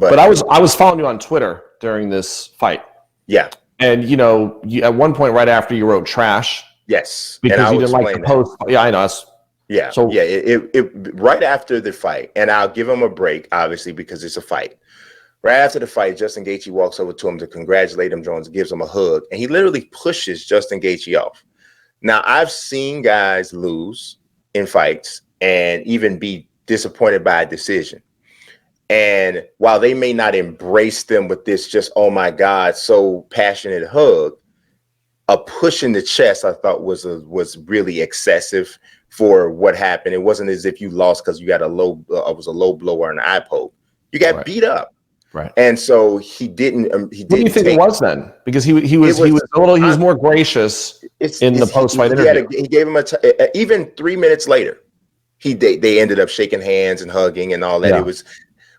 But I was following you on Twitter during this fight. Yeah. And, you know, at one point right after you wrote trash. Yes. Because you didn't like the post. Yeah, I know. Yeah. So yeah, it right after the fight, and I'll give him a break, obviously, because it's a fight. Right after the fight, Justin Gaethje walks over to him to congratulate him. Jones gives him a hug, and he literally pushes Justin Gaethje off. Now, I've seen guys lose in fights and even be disappointed by a decision. And while they may not embrace them with this just, oh my God, so passionate hug, a push in the chest I thought was really excessive for what happened. It wasn't as if you lost because you got a low blow or an eye poke. You got beat up. Right. And so he didn't. What do you think it was then? Because he was more gracious in the post fight interview. He gave him even 3 minutes later. They ended up shaking hands and hugging and all that. Yeah. It was,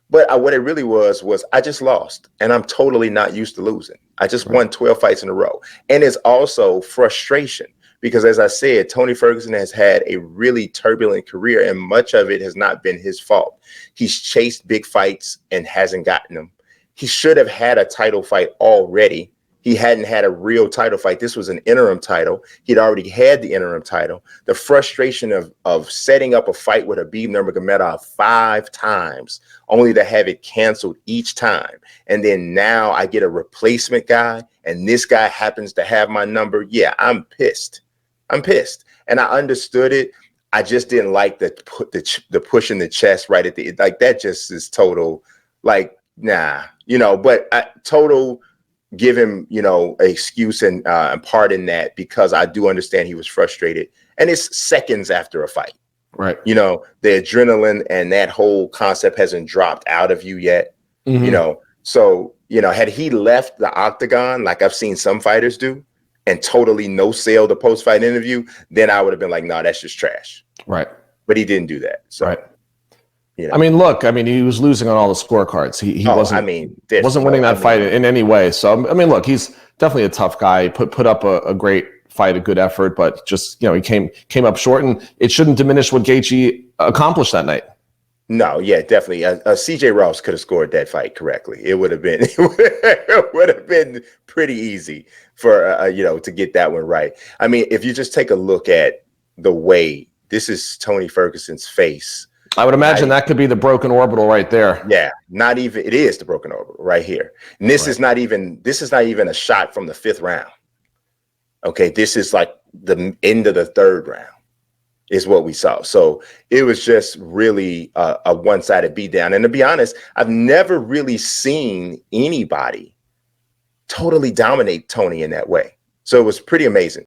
but what it really was I just lost, and I'm totally not used to losing. I just won 12 fights in a row, and it's also frustration because, as I said, Tony Ferguson has had a really turbulent career, and much of it has not been his fault. He's chased big fights and hasn't gotten them. He should have had a title fight already. He hadn't had a real title fight. This was an interim title. He'd already had the interim title. The frustration of setting up a fight with Khabib Nurmagomedov 5 times, only to have it canceled each time. And then now I get a replacement guy, and this guy happens to have my number. Yeah, I'm pissed. I'm pissed. And I understood it. I just didn't like the push in the chest right at the, like, that just is total, like, nah, you know, but total give him, you know, an excuse and pardon that, because I do understand he was frustrated, and it's seconds after a fight, right? You know, the adrenaline and that whole concept hasn't dropped out of you yet, you know. So, you know, had he left the octagon like I've seen some fighters do and totally no sell the post-fight interview, then I would have been like, no, that's just trash, right? But he didn't do that. So, right. You know. I mean, look, he was losing on all the scorecards. He wasn't winning that fight in any way. So, I mean, look, he's definitely a tough guy. He put up a great fight, a good effort, but just, you know, he came up short, and it shouldn't diminish what Gaethje accomplished that night. No, yeah, definitely. CJ Ross could have scored that fight correctly. It would have been pretty easy for you know, to get that one right. I mean, if you just take a look at the way this is Tony Ferguson's face, I would imagine that could be the broken orbital right there. Yeah, not even, it is the broken orbital right here. And this is not even a shot from the 5th round. Okay, this is like the end of the 3rd round is what we saw. So it was just really a one-sided beatdown. And to be honest, I've never really seen anybody totally dominate Tony in that way. So it was pretty amazing.